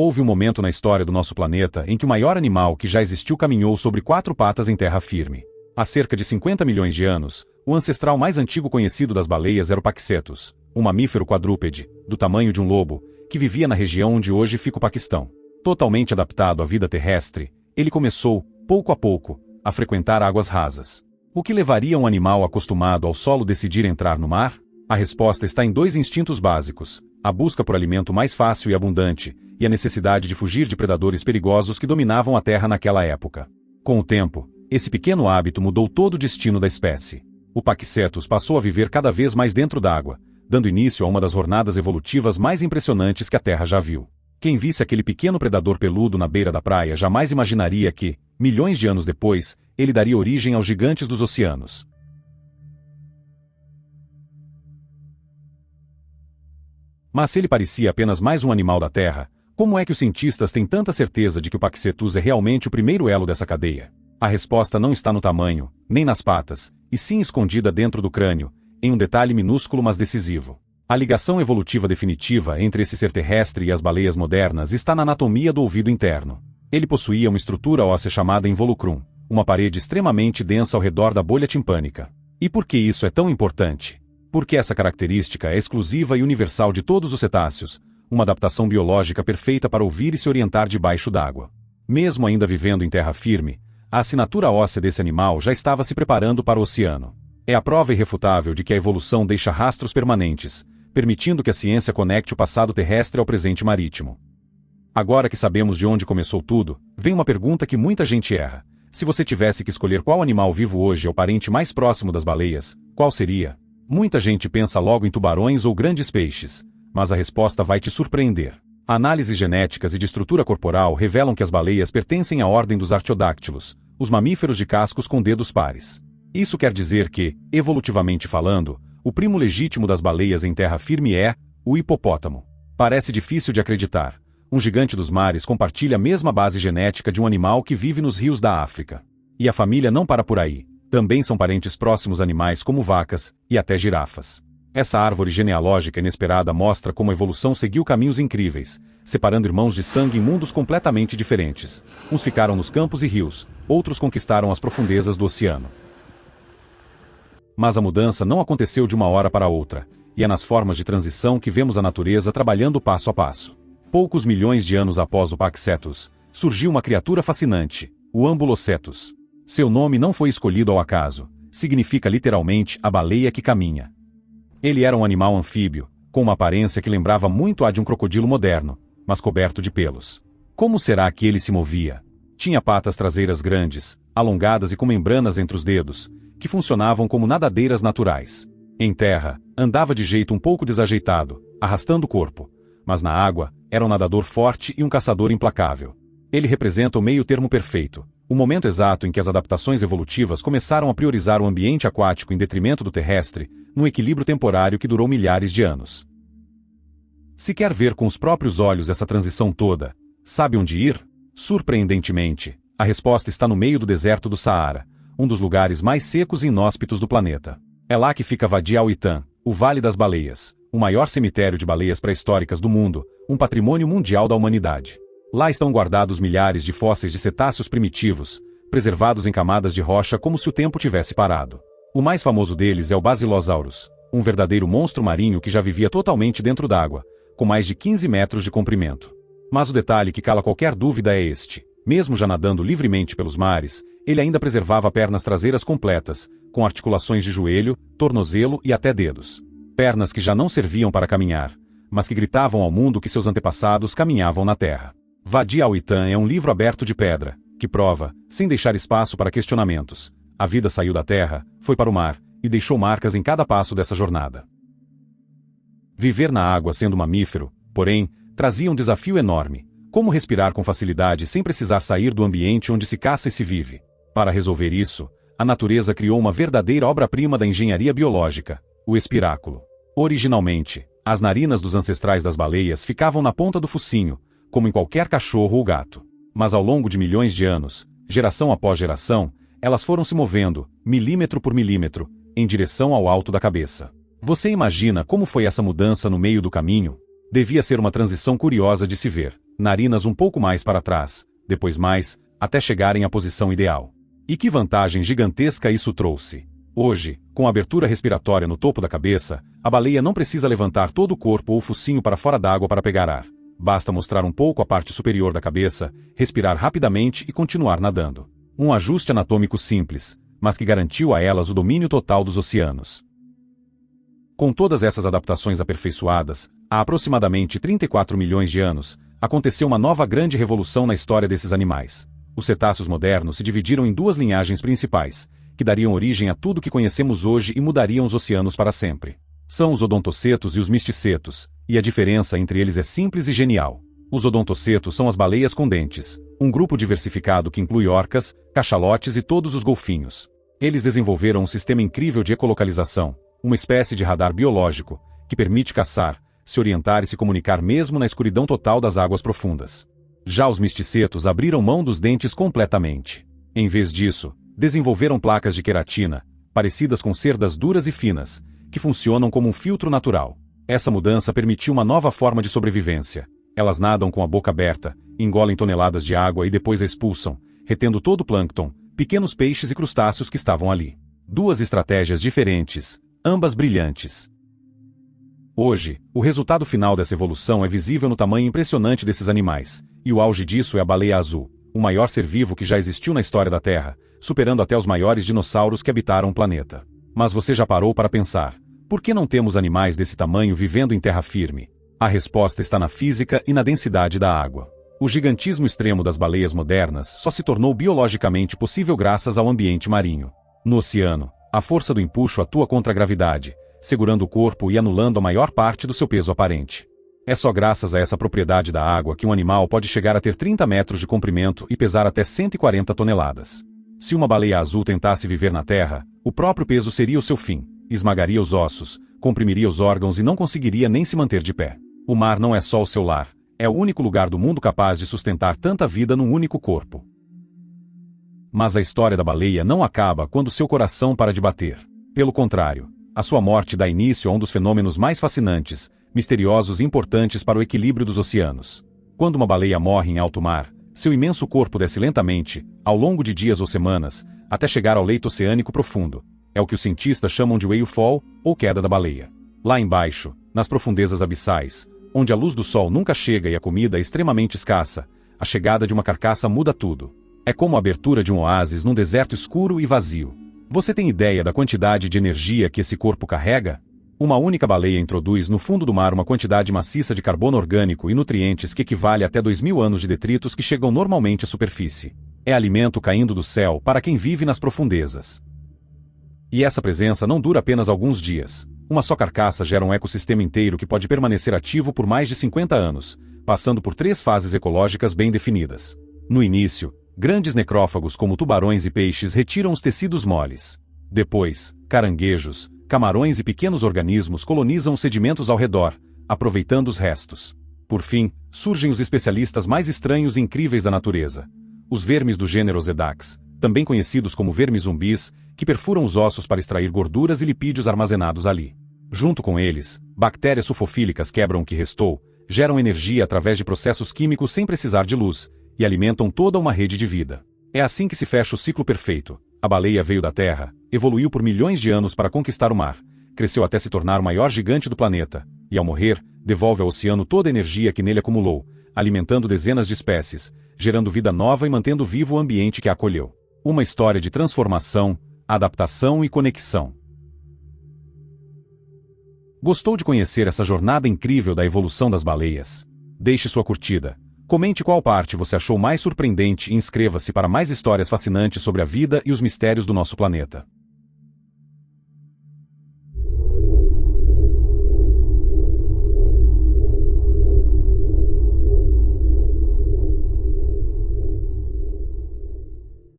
Houve um momento na história do nosso planeta em que o maior animal que já existiu caminhou sobre 4 patas em terra firme. Há cerca de 50 milhões de anos, o ancestral mais antigo conhecido das baleias era o Paquicetus, um mamífero quadrúpede, do tamanho de um lobo, que vivia na região onde hoje fica o Paquistão. Totalmente adaptado à vida terrestre, ele começou, pouco a pouco, a frequentar águas rasas. O que levaria um animal acostumado ao solo decidir entrar no mar? A resposta está em 2 instintos básicos: a busca por alimento mais fácil e abundante, e a necessidade de fugir de predadores perigosos que dominavam a Terra naquela época. Com o tempo, esse pequeno hábito mudou todo o destino da espécie. O Paquicetus passou a viver cada vez mais dentro d'água, dando início a uma das jornadas evolutivas mais impressionantes que a Terra já viu. Quem visse aquele pequeno predador peludo na beira da praia jamais imaginaria que, milhões de anos depois, ele daria origem aos gigantes dos oceanos. Mas se ele parecia apenas mais um animal da Terra, como é que os cientistas têm tanta certeza de que o Paquicetus é realmente o primeiro elo dessa cadeia? A resposta não está no tamanho, nem nas patas, e sim escondida dentro do crânio, em um detalhe minúsculo mas decisivo. A ligação evolutiva definitiva entre esse ser terrestre e as baleias modernas está na anatomia do ouvido interno. Ele possuía uma estrutura óssea chamada involucrum, uma parede extremamente densa ao redor da bolha timpânica. E por que isso é tão importante? Porque essa característica é exclusiva e universal de todos os cetáceos, uma adaptação biológica perfeita para ouvir e se orientar debaixo d'água. Mesmo ainda vivendo em terra firme, a assinatura óssea desse animal já estava se preparando para o oceano. É a prova irrefutável de que a evolução deixa rastros permanentes, permitindo que a ciência conecte o passado terrestre ao presente marítimo. Agora que sabemos de onde começou tudo, vem uma pergunta que muita gente erra. Se você tivesse que escolher qual animal vivo hoje é o parente mais próximo das baleias, qual seria? Muita gente pensa logo em tubarões ou grandes peixes, mas a resposta vai te surpreender. Análises genéticas e de estrutura corporal revelam que as baleias pertencem à ordem dos artiodáctilos, os mamíferos de cascos com dedos pares. Isso quer dizer que, evolutivamente falando, o primo legítimo das baleias em terra firme é o hipopótamo. Parece difícil de acreditar. Um gigante dos mares compartilha a mesma base genética de um animal que vive nos rios da África. E a família não para por aí. Também são parentes próximos animais como vacas e até girafas. Essa árvore genealógica inesperada mostra como a evolução seguiu caminhos incríveis, separando irmãos de sangue em mundos completamente diferentes. Uns ficaram nos campos e rios, outros conquistaram as profundezas do oceano. Mas a mudança não aconteceu de uma hora para outra, e é nas formas de transição que vemos a natureza trabalhando passo a passo. Poucos milhões de anos após o Paquicetus, surgiu uma criatura fascinante, o Ambulocetus. Seu nome não foi escolhido ao acaso, significa literalmente a baleia que caminha. Ele era um animal anfíbio, com uma aparência que lembrava muito a de um crocodilo moderno, mas coberto de pelos. Como será que ele se movia? Tinha patas traseiras grandes, alongadas e com membranas entre os dedos, que funcionavam como nadadeiras naturais. Em terra, andava de jeito um pouco desajeitado, arrastando o corpo, mas na água, era um nadador forte e um caçador implacável. Ele representa o meio-termo perfeito, o momento exato em que as adaptações evolutivas começaram a priorizar o ambiente aquático em detrimento do terrestre, num equilíbrio temporário que durou milhares de anos. Se quer ver com os próprios olhos essa transição toda, sabe onde ir? Surpreendentemente, a resposta está no meio do deserto do Saara, um dos lugares mais secos e inóspitos do planeta. É lá que fica Wadi Al-Hitan, o Vale das Baleias, o maior cemitério de baleias pré-históricas do mundo, um patrimônio mundial da humanidade. Lá estão guardados milhares de fósseis de cetáceos primitivos, preservados em camadas de rocha como se o tempo tivesse parado. O mais famoso deles é o Basilosaurus, um verdadeiro monstro marinho que já vivia totalmente dentro d'água, com mais de 15 metros de comprimento. Mas o detalhe que cala qualquer dúvida é este: mesmo já nadando livremente pelos mares, ele ainda preservava pernas traseiras completas, com articulações de joelho, tornozelo e até dedos. Pernas que já não serviam para caminhar, mas que gritavam ao mundo que seus antepassados caminhavam na terra. Wadi Al-Hitan é um livro aberto de pedra, que prova, sem deixar espaço para questionamentos: a vida saiu da terra, foi para o mar, e deixou marcas em cada passo dessa jornada. Viver na água sendo mamífero, porém, trazia um desafio enorme: como respirar com facilidade sem precisar sair do ambiente onde se caça e se vive. Para resolver isso, a natureza criou uma verdadeira obra-prima da engenharia biológica, o espiráculo. Originalmente, as narinas dos ancestrais das baleias ficavam na ponta do focinho, como em qualquer cachorro ou gato. Mas ao longo de milhões de anos, geração após geração, elas foram se movendo, milímetro por milímetro, em direção ao alto da cabeça. Você imagina como foi essa mudança no meio do caminho? Devia ser uma transição curiosa de se ver. narinas um pouco mais para trás, depois mais, até chegarem à posição ideal. E que vantagem gigantesca isso trouxe! Hoje, com a abertura respiratória no topo da cabeça, a baleia não precisa levantar todo o corpo ou o focinho para fora d'água para pegar ar. Basta mostrar um pouco a parte superior da cabeça, respirar rapidamente e continuar nadando. Um ajuste anatômico simples, mas que garantiu a elas o domínio total dos oceanos. Com todas essas adaptações aperfeiçoadas, há aproximadamente 34 milhões de anos, aconteceu uma nova grande revolução na história desses animais. Os cetáceos modernos se dividiram em duas linhagens principais, que dariam origem a tudo que conhecemos hoje e mudariam os oceanos para sempre. São os odontocetos e os misticetos, e a diferença entre eles é simples e genial. Os odontocetos são as baleias com dentes, um grupo diversificado que inclui orcas, cachalotes e todos os golfinhos. Eles desenvolveram um sistema incrível de ecolocalização, uma espécie de radar biológico, que permite caçar, se orientar e se comunicar mesmo na escuridão total das águas profundas. Já os misticetos abriram mão dos dentes completamente. Em vez disso, desenvolveram placas de queratina, parecidas com cerdas duras e finas, que funcionam como um filtro natural. Essa mudança permitiu uma nova forma de sobrevivência. Elas nadam com a boca aberta, engolem toneladas de água e depois a expulsam, retendo todo o plâncton, pequenos peixes e crustáceos que estavam ali. Duas estratégias diferentes, ambas brilhantes. Hoje, o resultado final dessa evolução é visível no tamanho impressionante desses animais, e o auge disso é a baleia azul, o maior ser vivo que já existiu na história da Terra, superando até os maiores dinossauros que habitaram o planeta. Mas você já parou para pensar, por que não temos animais desse tamanho vivendo em terra firme? A resposta está na física e na densidade da água. O gigantismo extremo das baleias modernas só se tornou biologicamente possível graças ao ambiente marinho. No oceano, a força do empuxo atua contra a gravidade, segurando o corpo e anulando a maior parte do seu peso aparente. É só graças a essa propriedade da água que um animal pode chegar a ter 30 metros de comprimento e pesar até 140 toneladas. Se uma baleia azul tentasse viver na Terra, o próprio peso seria o seu fim, esmagaria os ossos, comprimiria os órgãos e não conseguiria nem se manter de pé. O mar não é só o seu lar, é o único lugar do mundo capaz de sustentar tanta vida num único corpo. Mas a história da baleia não acaba quando seu coração para de bater. Pelo contrário, a sua morte dá início a um dos fenômenos mais fascinantes, misteriosos e importantes para o equilíbrio dos oceanos. Quando uma baleia morre em alto mar, seu imenso corpo desce lentamente, ao longo de dias ou semanas, até chegar ao leito oceânico profundo. É o que os cientistas chamam de whale fall, ou queda da baleia. Lá embaixo, nas profundezas abissais, onde a luz do sol nunca chega e a comida é extremamente escassa, a chegada de uma carcaça muda tudo. É como a abertura de um oásis num deserto escuro e vazio. Você tem ideia da quantidade de energia que esse corpo carrega? Uma única baleia introduz no fundo do mar uma quantidade maciça de carbono orgânico e nutrientes que equivale a até 2000 anos de detritos que chegam normalmente à superfície. É alimento caindo do céu para quem vive nas profundezas. E essa presença não dura apenas alguns dias. Uma só carcaça gera um ecossistema inteiro que pode permanecer ativo por mais de 50 anos, passando por 3 fases ecológicas bem definidas. No início, grandes necrófagos como tubarões e peixes retiram os tecidos moles. Depois, caranguejos, camarões e pequenos organismos colonizam os sedimentos ao redor, aproveitando os restos. Por fim, surgem os especialistas mais estranhos e incríveis da natureza. Os vermes do gênero Zedax, também conhecidos como vermes zumbis, que perfuram os ossos para extrair gorduras e lipídios armazenados ali. Junto com eles, bactérias sulfofílicas quebram o que restou, geram energia através de processos químicos sem precisar de luz, e alimentam toda uma rede de vida. É assim que se fecha o ciclo perfeito. A baleia veio da Terra, evoluiu por milhões de anos para conquistar o mar, cresceu até se tornar o maior gigante do planeta, e ao morrer, devolve ao oceano toda a energia que nele acumulou, alimentando dezenas de espécies, gerando vida nova e mantendo vivo o ambiente que a acolheu. Uma história de transformação, adaptação e conexão. Gostou de conhecer essa jornada incrível da evolução das baleias? Deixe sua curtida. Comente qual parte você achou mais surpreendente e inscreva-se para mais histórias fascinantes sobre a vida e os mistérios do nosso planeta.